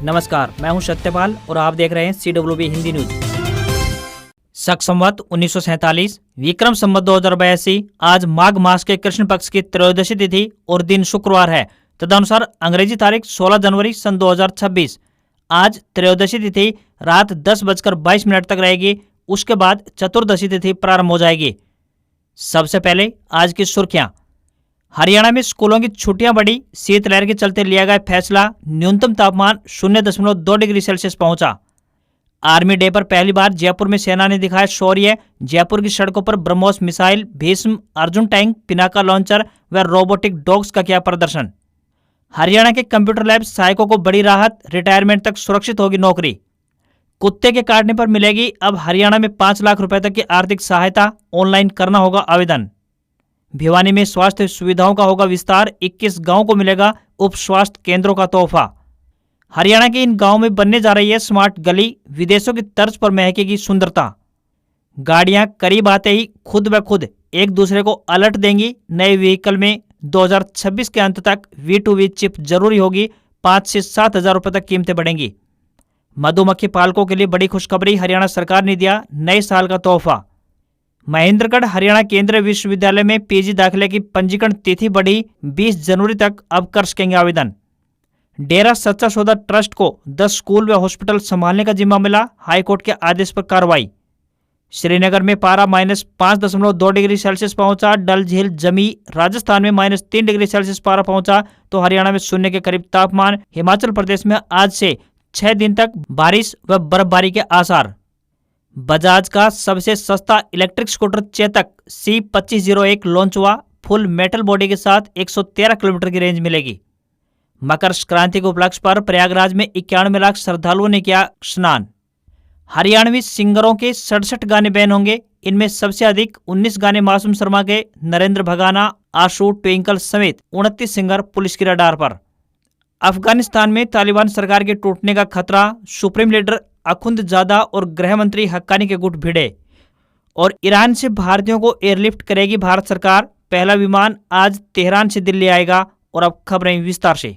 नमस्कार, मैं हूं सत्यपाल और आप देख रहे हैं CWB हिंदी न्यूज। शक संवत 1947 विक्रम संवत 2082 आज माघ मास के कृष्ण पक्ष की त्रयोदशी तिथि और दिन शुक्रवार है। तदनुसार अंग्रेजी तारीख 16 जनवरी सन 2026। आज त्रयोदशी तिथि रात 10:22 तक रहेगी। उसके बाद चतुर्दशी तिथि प्रारंभ हो जाएगी। सबसे पहले आज की सुर्खियां। हरियाणा में स्कूलों की छुट्टियां बढ़ी। शीतलहर के चलते लिया गया फैसला। न्यूनतम तापमान 0.2 डिग्री सेल्सियस पहुंचा। आर्मी डे पर पहली बार जयपुर में सेना ने दिखाया शौर्य। जयपुर की सड़कों पर BrahMos missile, Bhishma, Arjun tank, Pinaka launcher व रोबोटिक डॉग्स का किया प्रदर्शन। हरियाणा के कंप्यूटर लैब सहायकों को बड़ी राहत। रिटायरमेंट तक सुरक्षित होगी नौकरी। कुत्ते के काटने पर मिलेगी अब हरियाणा में 5 लाख रुपए तक की आर्थिक सहायता। ऑनलाइन करना होगा आवेदन। भिवानी में स्वास्थ्य सुविधाओं का होगा विस्तार। 21 गांवों को मिलेगा उप स्वास्थ्य केंद्रों का तोहफा। हरियाणा के इन गांवों में बनने जा रही है स्मार्ट गली। विदेशों की तर्ज पर महकेगी सुंदरता। गाड़ियां करीब आते ही खुद ब खुद एक दूसरे को अलर्ट देंगी। नए व्हीकल में 2026 के अंत तक V2V चिप जरूरी होगी। 5 से 7 हजार रुपए तक कीमतें बढ़ेंगी। मधुमक्खी पालकों के लिए बड़ी खुशखबरी। हरियाणा सरकार ने दिया नए साल का तोहफा। महेंद्रगढ़ हरियाणा केंद्रीय विश्वविद्यालय में PG दाखिले की पंजीकरण तिथि बढ़ी। 20 जनवरी तक अब कर सकेंगे आवेदन। डेरा सच्चा सौदा ट्रस्ट को 10 स्कूल व हॉस्पिटल संभालने का जिम्मा मिला। हाईकोर्ट के आदेश पर कार्रवाई। श्रीनगर में पारा -5.2 डिग्री सेल्सियस पहुंचा। डल झील जमी। राजस्थान में -3 डिग्री सेल्सियस पारा पहुंचा तो हरियाणा में शून्य के करीब तापमान। हिमाचल प्रदेश में आज से 6 दिन तक बारिश व बर्फबारी के आसार। बजाज का सबसे सस्ता electric scooter Chetak C2501 launch हुआ। फुल मेटल बॉडी के साथ 113 किलोमीटर की रेंज मिलेगी। मकर संक्रांति के उपलक्ष्य पर प्रयागराज में 91 लाख श्रद्धालुओं ने किया स्नान। हरियाणवी सिंगरों के 67 गाने बैन होंगे। इनमें सबसे अधिक 19 गाने मासूम शर्मा के। नरेंद्र भगाना, आशू, ट्विंकल समेत 29 सिंगर पुलिस की रडार पर। अफगानिस्तान में तालिबान सरकार के टूटने का खतरा। सुप्रीम लीडर अखुंदजादा और गृह मंत्री हक्कानी के गुट भिड़े। और ईरान से भारतीयों को एयरलिफ्ट करेगी भारत सरकार। पहला विमान आज तेहरान से दिल्ली आएगा। और अब खबरें विस्तार से।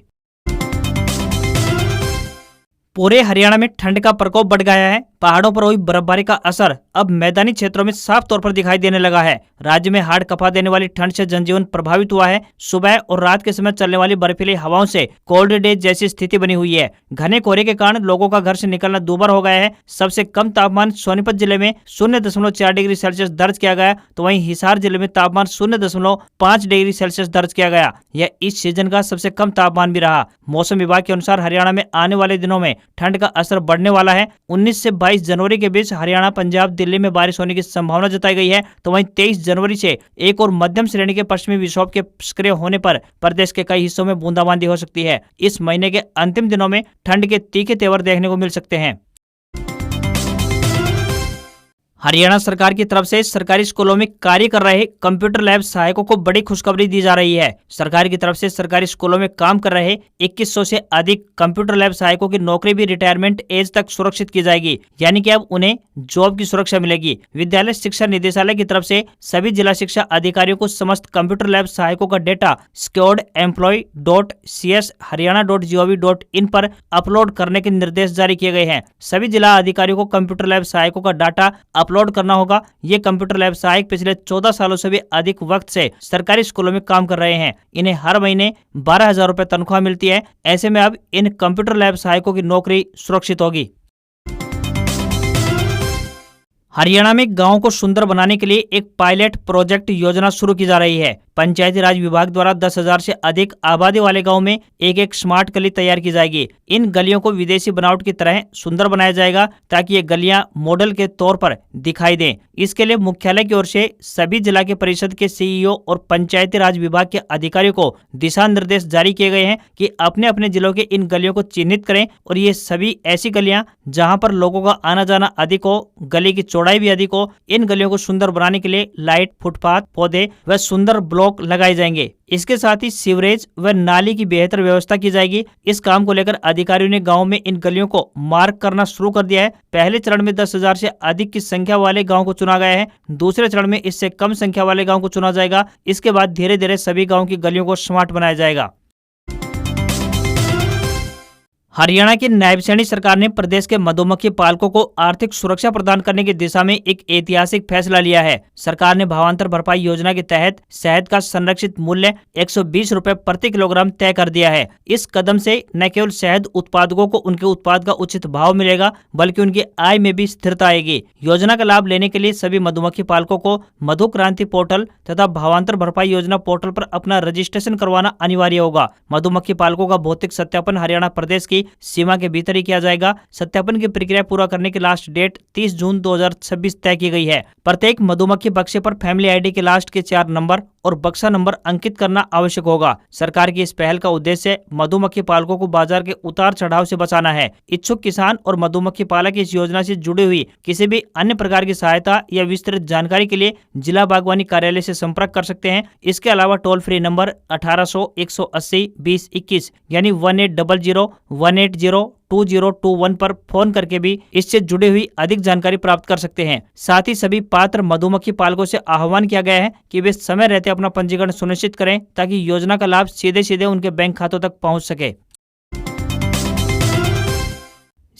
पूरे हरियाणा में ठंड का प्रकोप बढ़ गया है। पहाड़ों पर हुई बर्फबारी का असर अब मैदानी क्षेत्रों में साफ तौर पर दिखाई देने लगा है। राज्य में हाड़ कपा देने वाली ठंड से जनजीवन प्रभावित हुआ है। सुबह और रात के समय चलने वाली बर्फीली हवाओं से कोल्ड डे जैसी स्थिति बनी हुई है। घने कोहरे के कारण लोगों का घर से निकलना दूभर हो गया है। सबसे कम तापमान सोनीपत जिले में 0.4 डिग्री सेल्सियस दर्ज किया गया तो वहीं हिसार जिले में तापमान 0.5 डिग्री सेल्सियस दर्ज किया गया। यह इस सीजन का सबसे कम तापमान भी रहा। मौसम विभाग के अनुसार हरियाणा में आने वाले दिनों में ठंड का असर बढ़ने वाला है। 19 से 22 जनवरी के बीच हरियाणा, पंजाब, दिल्ली में बारिश होने की संभावना जताई गई है तो वहीं 23 जनवरी से एक और मध्यम श्रेणी के पश्चिमी विक्षोभ के सक्रिय होने पर प्रदेश के कई हिस्सों में बूंदाबांदी हो सकती है। इस महीने के अंतिम दिनों में ठंड के तीखे तेवर देखने को मिल सकते हैं। हरियाणा सरकार की तरफ से सरकारी स्कूलों में कार्य कर रहे कंप्यूटर लैब सहायकों को बड़ी खुशखबरी दी जा रही है। सरकार की तरफ से सरकारी स्कूलों में काम कर रहे 2100 से अधिक कंप्यूटर लैब सहायकों की नौकरी भी रिटायरमेंट एज तक सुरक्षित की जाएगी। यानी कि अब उन्हें जॉब की सुरक्षा मिलेगी। विद्यालय शिक्षा निदेशालय की तरफ से सभी जिला शिक्षा अधिकारियों को समस्त कंप्यूटर लैब सहायकों का डेटा securedemployee.cs.haryana.gov.in पर अपलोड करने के निर्देश जारी किए गए हैं। सभी जिला अधिकारियों को कंप्यूटर लैब सहायकों का डाटा अपलोड करना होगा। ये कंप्यूटर लैब सहायक पिछले 14 सालों से भी अधिक वक्त से सरकारी स्कूलों में काम कर रहे हैं। इन्हें हर महीने 12,000 रुपए तनख्वाह मिलती है। ऐसे में अब इन कंप्यूटर लैब सहायकों की नौकरी सुरक्षित होगी। हरियाणा में गांवों को सुंदर बनाने के लिए एक पायलट प्रोजेक्ट योजना शुरू की जा रही है। पंचायती राज विभाग द्वारा 10,000 से अधिक आबादी वाले गांव में एक स्मार्ट गली तैयार की जाएगी। इन गलियों को विदेशी बनावट की तरह सुंदर बनाया जाएगा ताकि ये गलियां मॉडल के तौर पर दिखाई दें। इसके लिए मुख्यालय की ओर से सभी जिला के परिषद के CEO और पंचायती राज विभाग के अधिकारियों को दिशा निर्देश जारी किए गए हैं कि अपने अपने जिलों के इन गलियों को चिन्हित करें और ये सभी ऐसी गलियां जहां पर लोगों का आना जाना अधिक हो, गली की चौड़ाई भी अधिक हो। इन गलियों को सुंदर बनाने के लिए लाइट, फुटपाथ, पौधे व सुंदर ब्लॉक लगाए जाएंगे। इसके साथ ही सीवरेज व नाली की बेहतर व्यवस्था की जाएगी। इस काम को लेकर अधिकारियों ने गांव में इन गलियों को मार्क करना शुरू कर दिया है। पहले चरण में 10,000 से अधिक की संख्या वाले गांव को चुना गया है। दूसरे चरण में इससे कम संख्या वाले गांव को चुना जाएगा। इसके बाद धीरे धीरे सभी गांव की गलियों को स्मार्ट बनाया जाएगा। हरियाणा की नायब सैनी सरकार ने प्रदेश के मधुमक्खी पालकों को आर्थिक सुरक्षा प्रदान करने की दिशा में एक ऐतिहासिक फैसला लिया है। सरकार ने भावांतर भरपाई योजना के तहत शहद का संरक्षित मूल्य 120 रुपए प्रति किलोग्राम तय कर दिया है। इस कदम से न केवल शहद उत्पादकों को उनके उत्पाद का उचित भाव मिलेगा, बल्कि उनकी आय में भी स्थिरता आएगी। योजना का लाभ लेने के लिए सभी मधुमक्खी पालकों को मधु क्रांति पोर्टल तथा भावांतर भरपाई योजना पोर्टल पर अपना रजिस्ट्रेशन करवाना अनिवार्य होगा। मधुमक्खी पालकों का भौतिक सत्यापन हरियाणा प्रदेश की सीमा के भीतर ही किया जाएगा। सत्यापन की प्रक्रिया पूरा करने की लास्ट डेट 30 जून 2026 तय की गई है। प्रत्येक मधुमक्खी बक्से पर फैमिली आईडी के लास्ट के 4 नंबर और बक्सा नंबर अंकित करना आवश्यक होगा। सरकार की इस पहल का उद्देश्य मधुमक्खी पालकों को बाजार के उतार चढ़ाव से बचाना है। इच्छुक किसान और मधुमक्खी पालक इस योजना से जुड़ी हुई किसी भी अन्य प्रकार की सहायता या विस्तृत जानकारी के लिए जिला बागवानी कार्यालय से संपर्क कर सकते हैं। इसके अलावा टोल फ्री नंबर 1800-180-2021 यानी 1800-180-2021 पर फोन करके भी इससे जुड़ी हुई अधिक जानकारी प्राप्त कर सकते हैं। साथ ही सभी पात्र मधुमक्खी पालकों से आह्वान किया गया है कि वे समय रहते अपना पंजीकरण सुनिश्चित करें, ताकि योजना का लाभ सीधे सीधे उनके बैंक खातों तक पहुंच सके।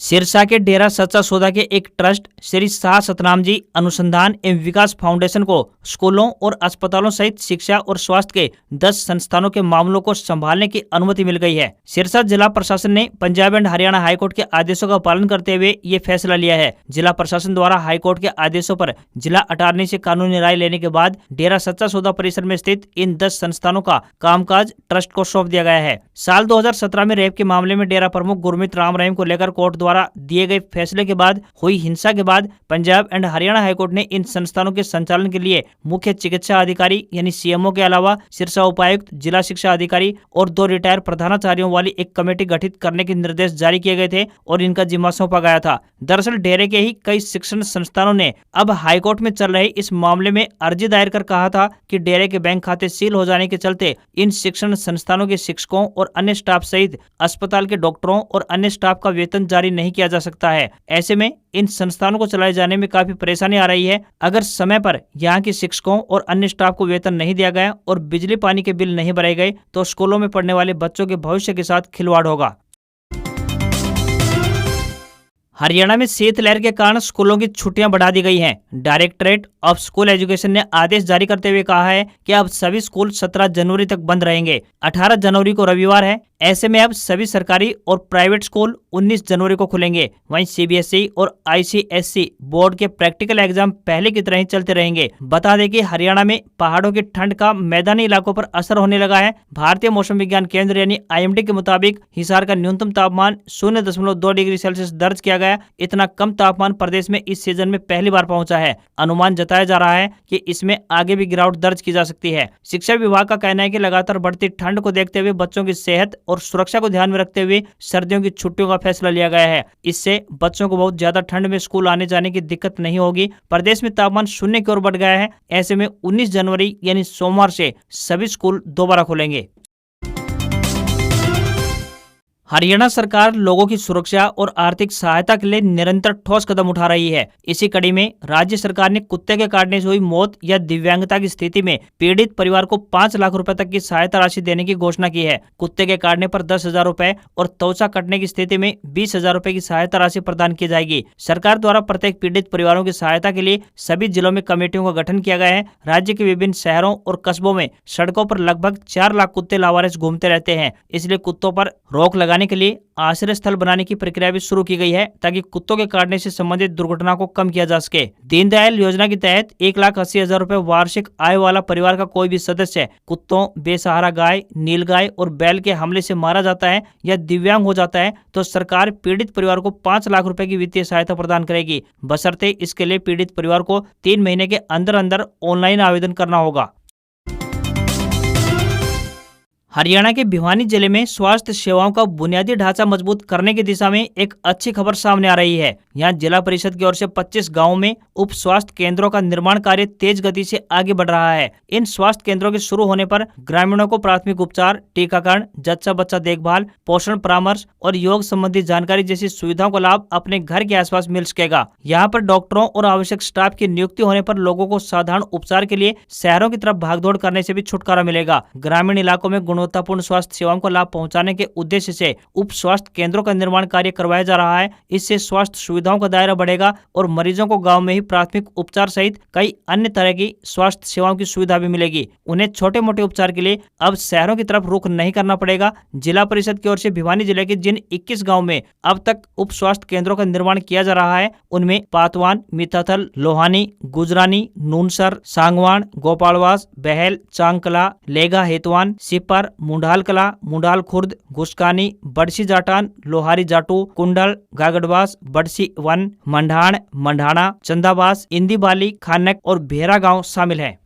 सिरसा के डेरा सच्चा सौदा के एक ट्रस्ट श्री शाह सतनाम जी अनुसंधान एवं विकास फाउंडेशन को स्कूलों और अस्पतालों सहित शिक्षा और स्वास्थ्य के 10 संस्थानों के मामलों को संभालने की अनुमति मिल गई है। सिरसा जिला प्रशासन ने पंजाब एंड हरियाणा हाईकोर्ट के आदेशों का पालन करते हुए ये फैसला लिया है। जिला प्रशासन द्वारा हाईकोर्ट के आदेशों पर जिला अटारनी से कानूनी राय लेने के बाद डेरा सच्चा सौदा परिसर में स्थित इन 10 संस्थानों का कामकाज ट्रस्ट को सौंप दिया गया है। साल 2017 में रेप के मामले में डेरा प्रमुख गुरमीत राम रहीम को लेकर कोर्ट द्वारा दिए गए फैसले के बाद हुई हिंसा के बाद पंजाब एंड हरियाणा हाईकोर्ट ने इन संस्थानों के संचालन के लिए मुख्य चिकित्सा अधिकारी यानी सीएमओ के अलावा सिरसा उपायुक्त, जिला शिक्षा अधिकारी और 2 रिटायर प्रधानाचार्यों वाली एक कमेटी गठित करने के निर्देश जारी किए गए थे और इनका जिम्मा सौंपा गया था। दरअसल डेरे के ही कई शिक्षण संस्थानों ने अब हाईकोर्ट में चल रहे इस मामले में अर्जी दायर कर कहा था कि डेरे के बैंक खाते सील हो जाने के चलते इन शिक्षण संस्थानों के शिक्षकों और अन्य स्टाफ सहित अस्पताल के डॉक्टरों और अन्य स्टाफ का वेतन जारी नहीं किया जा सकता है। ऐसे में इन संस्थानों को चलाए जाने में काफी परेशानी आ रही है। अगर समय पर यहाँ के शिक्षकों और अन्य स्टाफ को वेतन नहीं दिया गया और बिजली पानी के बिल नहीं भरे गए तो स्कूलों में पढ़ने वाले बच्चों के भविष्य के साथ खिलवाड़ होगा। हरियाणा में शीतलहर के कारण स्कूलों की छुट्टियां बढ़ा दी गई हैं। डायरेक्टरेट ऑफ स्कूल एजुकेशन ने आदेश जारी करते हुए कहा है कि अब सभी स्कूल 17 जनवरी तक बंद रहेंगे। 18 जनवरी को रविवार है। ऐसे में अब सभी सरकारी और प्राइवेट स्कूल 19 जनवरी को खुलेंगे। वहीं सीबीएसई और आईसीएसई बोर्ड के प्रैक्टिकल एग्जाम पहले की तरह ही चलते रहेंगे। बता दें कि हरियाणा में पहाड़ों की ठंड का मैदानी इलाकों पर असर होने लगा है। भारतीय मौसम विज्ञान केंद्र यानी आईएमडी के मुताबिक हिसार का न्यूनतम तापमान 0.2 डिग्री सेल्सियस दर्ज किया गया। इतना कम तापमान प्रदेश में इस सीजन में पहली बार पहुंचा है। अनुमान जताया जा रहा है कि इसमें आगे भी गिरावट दर्ज की जा सकती है। शिक्षा विभाग का कहना है कि लगातार बढ़ती ठंड को देखते हुए बच्चों की सेहत और सुरक्षा को ध्यान में रखते हुए सर्दियों की छुट्टियों का फैसला लिया गया है। इससे बच्चों को बहुत ज्यादा ठंड में स्कूल आने जाने की दिक्कत नहीं होगी। प्रदेश में तापमान 0 की ओर बढ़ गया है। ऐसे में 19 जनवरी यानी सोमवार से सभी स्कूल दोबारा खुलेंगे। हरियाणा सरकार लोगों की सुरक्षा और आर्थिक सहायता के लिए निरंतर ठोस कदम उठा रही है। इसी कड़ी में राज्य सरकार ने कुत्ते के काटने से हुई मौत या दिव्यांगता की स्थिति में पीड़ित परिवार को 5 लाख रुपए तक की सहायता राशि देने की घोषणा की है। कुत्ते के काटने पर 10,000 रुपए और त्वचा कटने की स्थिति में 20,000 रुपए की सहायता राशि प्रदान की जाएगी। सरकार द्वारा प्रत्येक पीड़ित परिवारों की सहायता के लिए सभी जिलों में कमेटियों का गठन किया गया है। राज्य के विभिन्न शहरों और कस्बों में सड़कों पर लगभग 4 लाख कुत्ते लावारिस घूमते रहते हैं। इसलिए कुत्तों पर रोक लगाने के लिए आश्रय स्थल बनाने की प्रक्रिया भी शुरू की गई है, ताकि कुत्तों के काटने से संबंधित दुर्घटना को कम किया जा सके। दीनदयाल योजना के तहत 1,80,000 रुपए वार्षिक आय वाला परिवार का कोई भी सदस्य कुत्तों, बेसहारा गाय, नीलगाय और बैल के हमले से मारा जाता है या दिव्यांग हो जाता है तो सरकार पीड़ित परिवार को 5 लाख रुपए की वित्तीय सहायता प्रदान करेगी। बशर्ते इसके लिए पीड़ित परिवार को 3 महीने के अंदर अंदर ऑनलाइन आवेदन करना होगा। हरियाणा के भिवानी जिले में स्वास्थ्य सेवाओं का बुनियादी ढांचा मजबूत करने की दिशा में एक अच्छी खबर सामने आ रही है। यहां जिला परिषद की ओर से 25 गांवों में उप स्वास्थ्य केंद्रों का निर्माण कार्य तेज गति से आगे बढ़ रहा है। इन स्वास्थ्य केंद्रों के शुरू होने पर ग्रामीणों को प्राथमिक उपचार, टीकाकरण, जच्चा बच्चा देखभाल, पोषण परामर्श और योग संबंधी जानकारी जैसी सुविधाओं का लाभ अपने घर के आसपास मिल सकेगा। यहाँ पर डॉक्टरों और आवश्यक स्टाफ की नियुक्ति होने पर लोगों को साधारण उपचार के लिए शहरों की तरफ भागदौड़ करने से भी छुटकारा मिलेगा। ग्रामीण इलाकों में गुणवत्तापूर्ण स्वास्थ्य सेवाओं को लाभ पहुंचाने के उद्देश्य से उप स्वास्थ्य केंद्रों का निर्माण कार्य करवाया जा रहा है। इससे स्वास्थ्य सुविधाओं का दायरा बढ़ेगा और मरीजों को गाँव में ही प्राथमिक उपचार सहित कई अन्य तरह की स्वास्थ्य सेवाओं की सुविधा भी मिलेगी। उन्हें छोटे मोटे उपचार के लिए अब शहरों की तरफ रुख नहीं करना पड़ेगा। जिला परिषद की ओर से भिवानी जिले के जिन 21 गाँव में अब तक उप स्वास्थ्य केंद्रों का निर्माण किया जा रहा है, उनमें पातवान, मिताथल, लोहानी, गुजरानी, नूनसर, सांगवान, गोपालवास, बहल, चांगकला, लेगा हेतवान, सिपर, मुंडाल कला, मुंडाल खुर्द, गुस्कानी, बड़सी जाटान, लोहारी जाटू, कुंडल, गागड़वास, बड़सी वन, मंढाण, मंढाणा, चंदाबास, इंदीबाली, खानक और भेरा गांव शामिल हैं।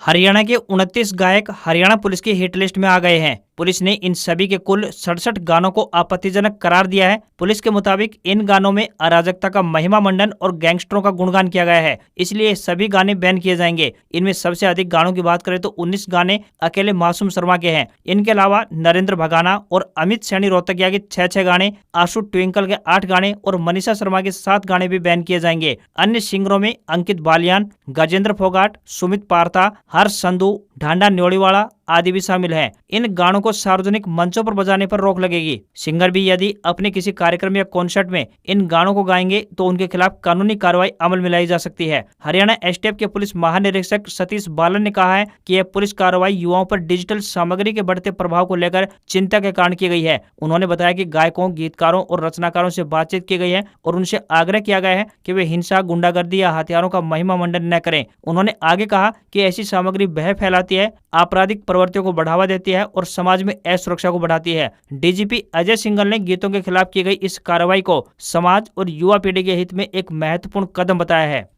हरियाणा के 29 गायक हरियाणा पुलिस की हिट लिस्ट में आ गए हैं। पुलिस ने इन सभी के कुल 67 गानों को आपत्तिजनक करार दिया है। पुलिस के मुताबिक इन गानों में अराजकता का महिमा मंडन और गैंगस्टरों का गुणगान किया गया है, इसलिए सभी गाने बैन किए जाएंगे। इनमें सबसे अधिक गानों की बात करें तो 19 गाने अकेले मासूम शर्मा के हैं। इनके अलावा नरेंद्र भगाना और अमित सैनी रोहतकिया के 6 गाने, आशु ट्विंकल के 8 गाने और मनीषा शर्मा के 7 गाने भी बैन किए जाएंगे। अन्य सिंगरों में अंकित बालियान, गजेंद्र फोगाट, सुमित पार्था, हर्ष संधू, ढांडा न्योड़ीवाला आदि भी शामिल हैं। इन गानों को सार्वजनिक मंचों पर बजाने पर रोक लगेगी। सिंगर भी यदि अपने किसी कार्यक्रम या कॉन्सर्ट में इन गानों को गाएंगे तो उनके खिलाफ कानूनी कार्रवाई अमल में लाई जा सकती है। हरियाणा एसटीएफ के पुलिस महानिरीक्षक सतीश बालन ने कहा है कि यह पुलिस कार्रवाई युवाओं पर डिजिटल सामग्री के बढ़ते प्रभाव को लेकर चिंता के कारण की गई है। उन्होंने बताया कि गायकों, गीतकारों और रचनाकारों से बातचीत की गई है और उनसे आग्रह किया गया है कि वे हिंसा, गुंडागर्दी या हथियारों का महिमा मंडन न करें। उन्होंने आगे कहा कि ऐसी सामग्री भय फैलाती है, आपराधिक प्रवृत्तियों को बढ़ावा देती है और समाज में असुरक्षा को बढ़ाती है। डीजीपी अजय सिंघल ने गीतों के खिलाफ की गई इस कार्रवाई को समाज और युवा पीढ़ी के हित में एक महत्वपूर्ण कदम बताया है।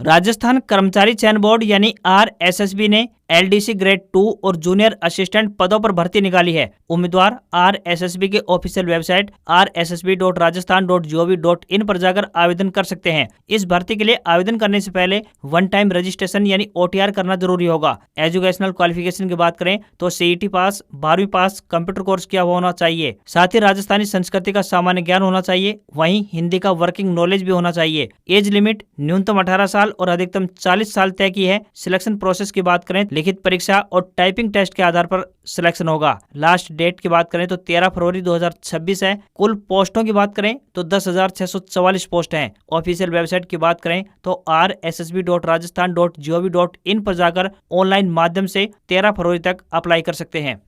राजस्थान कर्मचारी चयन बोर्ड यानी RSSB ने LDC ग्रेड 2 और जूनियर असिस्टेंट पदों पर भर्ती निकाली है। उम्मीदवार RSSB के ऑफिशियल वेबसाइट rssb.rajasthan.gov.in पर जाकर आवेदन कर सकते हैं। इस भर्ती के लिए आवेदन करने से पहले वन टाइम रजिस्ट्रेशन यानी OTR करना जरूरी होगा। एजुकेशनल क्वालिफिकेशन की बात करें तो CET पास, 12वीं पास, कंप्यूटर कोर्स किया हुआ होना चाहिए। साथ ही राजस्थानी संस्कृति का सामान्य ज्ञान होना चाहिए। वहीं हिंदी का वर्किंग नॉलेज भी होना चाहिए। एज लिमिट न्यूनतम 18 साल और अधिकतम 40 साल तय की है। सिलेक्शन प्रोसेस की बात करें, लिखित परीक्षा और टाइपिंग टेस्ट के आधार पर सिलेक्शन होगा। लास्ट डेट की बात करें तो 13 फरवरी 2026 है। कुल पोस्टों की बात करें तो 10,644 पोस्ट हैं। ऑफिशियल वेबसाइट की बात करें तो rssb.rajasthan.gov.in पर जाकर ऑनलाइन माध्यम से 13 फरवरी तक अप्लाई कर सकते हैं।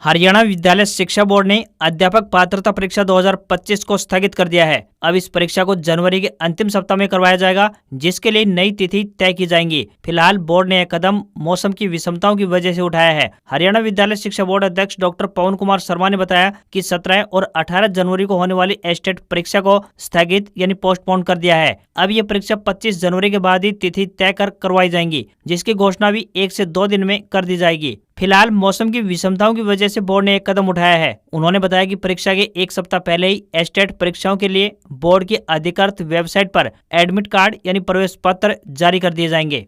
हरियाणा विद्यालय शिक्षा बोर्ड ने अध्यापक पात्रता परीक्षा 2025 को स्थगित कर दिया है। अब इस परीक्षा को जनवरी के अंतिम सप्ताह में करवाया जाएगा, जिसके लिए नई तिथि तय की जाएंगी। फिलहाल बोर्ड ने यह कदम मौसम की विषमताओं की वजह से उठाया है। हरियाणा विद्यालय शिक्षा बोर्ड अध्यक्ष डॉक्टर पवन कुमार शर्मा ने बताया कि 17 और 18 जनवरी को होने वाली एस्टेट परीक्षा को स्थगित यानी पोस्टपोन कर दिया है। अब ये परीक्षा 25 जनवरी के बाद ही तिथि तय कर करवाई जाएंगी, जिसकी घोषणा भी 1 से 2 दिन में कर दी जाएगी। फिलहाल मौसम की विषमताओं की वजह से बोर्ड ने एक कदम उठाया है। उन्होंने बताया कि परीक्षा के 1 सप्ताह पहले ही एस्टेट परीक्षाओं के लिए बोर्ड की अधिकृत वेबसाइट पर एडमिट कार्ड यानी प्रवेश पत्र जारी कर दिए जाएंगे।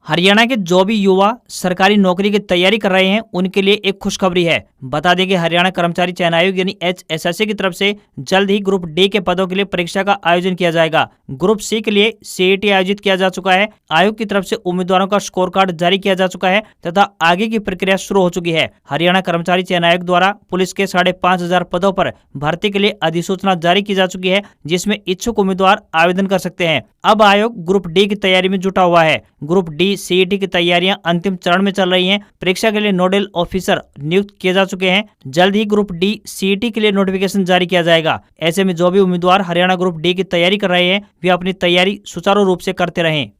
हरियाणा के जो भी युवा सरकारी नौकरी की तैयारी कर रहे हैं, उनके लिए एक खुशखबरी है। बता दें कि हरियाणा कर्मचारी चयन आयोग यानी HSSC की तरफ से जल्द ही ग्रुप डी के पदों के लिए परीक्षा का आयोजन किया जाएगा। ग्रुप सी के लिए CET आयोजित किया जा चुका है। आयोग की तरफ से उम्मीदवारों का स्कोर कार्ड जारी किया जा चुका है तथा आगे की प्रक्रिया शुरू हो चुकी है। हरियाणा कर्मचारी चयन आयोग द्वारा पुलिस के 5,500 पदों पर भर्ती के लिए अधिसूचना जारी की जा चुकी है, जिसमें इच्छुक उम्मीदवार आवेदन कर सकते हैं। अब आयोग ग्रुप डी की तैयारी में जुटा हुआ है। ग्रुप डी CET की तैयारियां अंतिम चरण में चल रही हैं। परीक्षा के लिए नोडल ऑफिसर नियुक्त किए जा चुके हैं। जल्द ही ग्रुप डी CET के लिए नोटिफिकेशन जारी किया जाएगा। ऐसे में जो भी उम्मीदवार हरियाणा ग्रुप डी की तैयारी कर रहे हैं, वे अपनी तैयारी सुचारू रूप से करते रहें।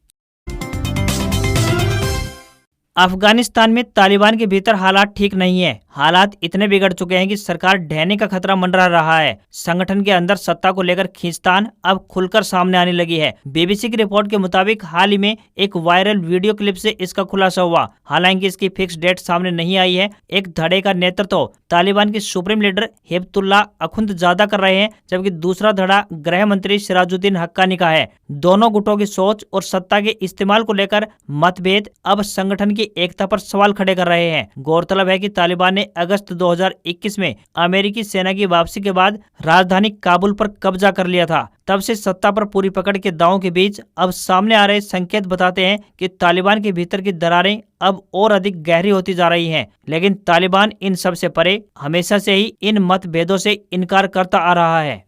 अफगानिस्तान में तालिबान के भीतर हालात ठीक नहीं है। हालात इतने बिगड़ चुके हैं कि सरकार ढहने का खतरा मंडरा रहा है। संगठन के अंदर सत्ता को लेकर खींचतान अब खुलकर सामने आने लगी है। BBC की रिपोर्ट के मुताबिक हाल ही में एक वायरल वीडियो क्लिप से इसका खुलासा हुआ। हालांकि इसकी फिक्स डेट सामने नहीं आई है। एक धड़े का नेतृत्व तालिबान के सुप्रीम लीडर हिब्तुल्लाह अखुंदजादा कर रहे हैं, जबकि दूसरा धड़ा गृह मंत्री सिराजुद्दीन हक्कानी का है। दोनों गुटों की सोच और सत्ता के इस्तेमाल को लेकर मतभेद अब संगठन की एकता पर सवाल खड़े कर रहे हैं। गौरतलब है कि तालिबान ने अगस्त 2021 में अमेरिकी सेना की वापसी के बाद राजधानी काबुल पर कब्जा कर लिया था। तब से सत्ता पर पूरी पकड़ के दावों के बीच अब सामने आ रहे संकेत बताते हैं कि तालिबान के भीतर की दरारें अब और अधिक गहरी होती जा रही हैं। लेकिन तालिबान इन सब से परे हमेशा से ही इन मतभेदों से इनकार करता आ रहा है।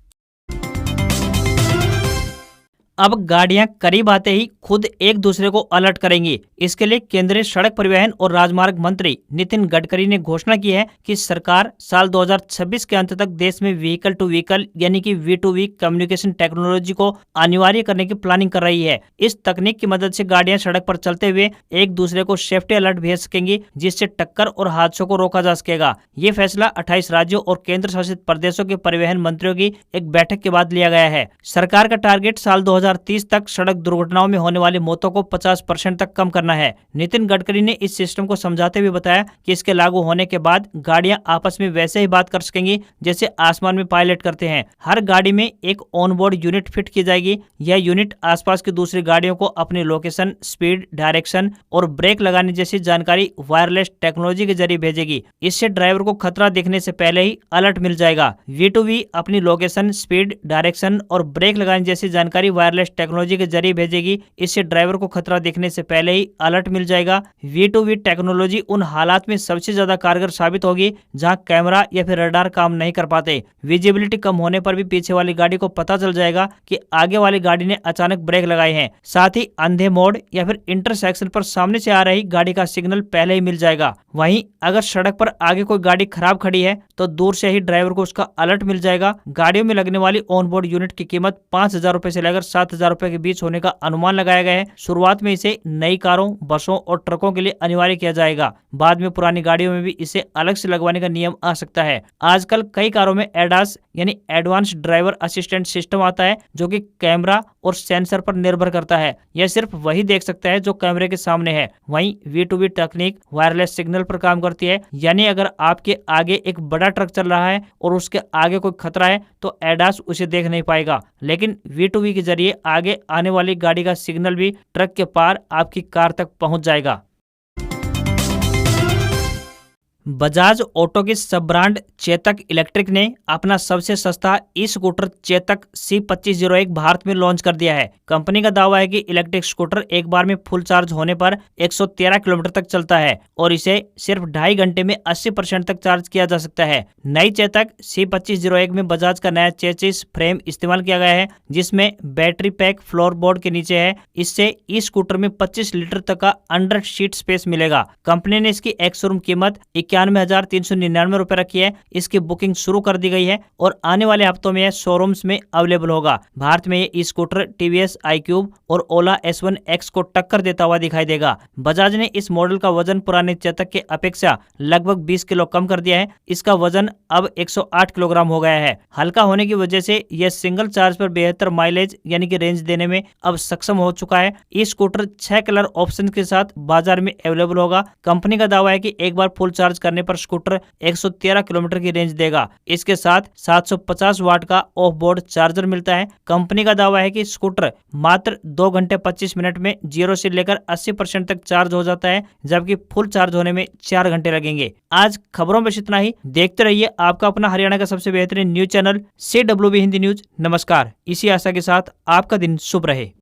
अब गाड़ियां करीब आते ही खुद एक दूसरे को अलर्ट करेंगी। इसके लिए केंद्रीय सड़क परिवहन और राजमार्ग मंत्री नितिन गडकरी ने घोषणा की है कि सरकार साल 2026 के अंत तक देश में व्हीकल टू व्हीकल यानी कि V2V कम्युनिकेशन टेक्नोलॉजी को अनिवार्य करने की प्लानिंग कर रही है। इस तकनीक की मदद से गाड़ियां सड़क पर चलते हुए एक दूसरे को सेफ्टी अलर्ट भेज सकेंगी, जिससे टक्कर और हादसों को रोका जा सकेगा। ये फैसला 28 राज्यों और केंद्र शासित प्रदेशों के परिवहन मंत्रियों की एक बैठक के बाद लिया गया है। सरकार का टारगेट साल 2030 तक सड़क दुर्घटनाओं में होने वाली मौतों को 50% तक कम करना है। नितिन गडकरी ने इस सिस्टम को समझाते हुए बताया कि इसके लागू होने के बाद गाड़ियां आपस में वैसे ही बात कर सकेंगी जैसे आसमान में पायलट करते हैं। हर गाड़ी में एक ऑनबोर्ड यूनिट फिट की जाएगी। यह यूनिट आसपास की दूसरी गाड़ियों को अपनी लोकेशन, स्पीड, डायरेक्शन और ब्रेक लगाने जैसी जानकारी वायरलेस टेक्नोलॉजी के जरिए भेजेगी। इससे ड्राइवर को खतरा दिखने से पहले ही अलर्ट मिल जाएगा। V2V अपनी लोकेशन, स्पीड, डायरेक्शन और ब्रेक लगाने जैसी जानकारी वायरलेस टेक्नोलॉजी के जरिए भेजेगी। इससे ड्राइवर को खतरा दिखने से पहले ही अलर्ट मिल जाएगा। V2V टेक्नोलॉजी उन हालात में सबसे ज्यादा कारगर साबित होगी जहां कैमरा या फिर रडार काम नहीं कर पाते। विजिबिलिटी कम होने पर भी पीछे वाली गाड़ी को पता चल जाएगा कि आगे वाली गाड़ी ने अचानक ब्रेक लगाए हैं। साथ ही अंधे मोड़ या फिर इंटरसेक्शन पर सामने से आ रही गाड़ी का सिग्नल पहले ही मिल जाएगा। वहीं अगर सड़क पर आगे कोई गाड़ी खराब खड़ी है तो दूर से ही ड्राइवर को उसका अलर्ट मिल जाएगा। गाड़ियों में लगने वाली ऑनबोर्ड यूनिट की कीमत 5,000 रुपए से लेकर 7,000 रुपए के बीच होने का अनुमान लगाया गया है। शुरुआत में इसे नई कारों, बसों और ट्रकों के लिए अनिवार्य किया जाएगा। बाद में पुरानी गाड़ियों में भी इसे अलग से लगवाने का नियम आ सकता है। आजकल कई कारों में एडास यानी एडवांस ड्राइवर असिस्टेंट सिस्टम आता है, जो कि कैमरा और सेंसर पर निर्भर करता है। यह सिर्फ वही देख सकता है जो कैमरे के सामने है। वहीं V2V तकनीक वायरलेस सिग्नल पर काम करती है, यानी अगर आपके आगे एक बड़ा ट्रक चल रहा है और उसके आगे कोई खतरा है तो एडास उसे देख नहीं पाएगा, लेकिन V2V के जरिए आगे आने वाली गाड़ी का सिग्नल भी ट्रक के पार आपकी कार तक पहुंच जाएगा। बजाज ऑटो की सब ब्रांड चेतक इलेक्ट्रिक ने अपना सबसे सस्ता e scooter Chetak C2501 Bharat में लॉन्च कर दिया है। कंपनी का दावा है कि इलेक्ट्रिक स्कूटर एक बार में फुल चार्ज होने पर 113 किलोमीटर तक चलता है और इसे सिर्फ 2.5 घंटे में 80% तक चार्ज किया जा सकता है। नई चेतक C2501 में बजाज का नया चेसिस फ्रेम इस्तेमाल किया गया है, जिसमें बैटरी पैक फ्लोरबोर्ड के नीचे है। इससे ई स्कूटर में 25 लीटर तक का अंडर सीट स्पेस मिलेगा। कंपनी ने इसकी एक शोरूम कीमत 91,399 रुपए रखी है। इसकी बुकिंग शुरू कर दी गई है और आने वाले हफ्तों में यह शोरूम्स में अवेलेबल होगा। भारत में ये स्कूटर TVS iQube और Ola S1X को टक्कर देता हुआ दिखाई देगा। बजाज ने इस मॉडल का वजन पुराने चेतक के अपेक्षा लगभग 20 किलो कम कर दिया है। इसका वजन अब 108 किलोग्राम हो गया है। हल्का होने की वजह से यह सिंगल चार्ज पर बेहतर माइलेज यानी कि रेंज देने में अब सक्षम हो चुका है। ये स्कूटर 6 कलर ऑप्शन के साथ बाजार में अवेलेबल होगा। कंपनी का दावा है कि एक बार फुल चार्ज करने पर स्कूटर 113 किलोमीटर की रेंज देगा। इसके साथ 750 वाट का ऑफ बोर्ड चार्जर मिलता है। कंपनी का दावा है कि स्कूटर मात्र 2 घंटे 25 मिनट में 0 से लेकर 80% तक चार्ज हो जाता है, जबकि फुल चार्ज होने में 4 घंटे लगेंगे। आज खबरों में इतना ही। देखते रहिए आपका अपना हरियाणा का सबसे बेहतरीन news channel CWB Hindi news. नमस्कार। इसी आशा के साथ आपका दिन शुभ रहे।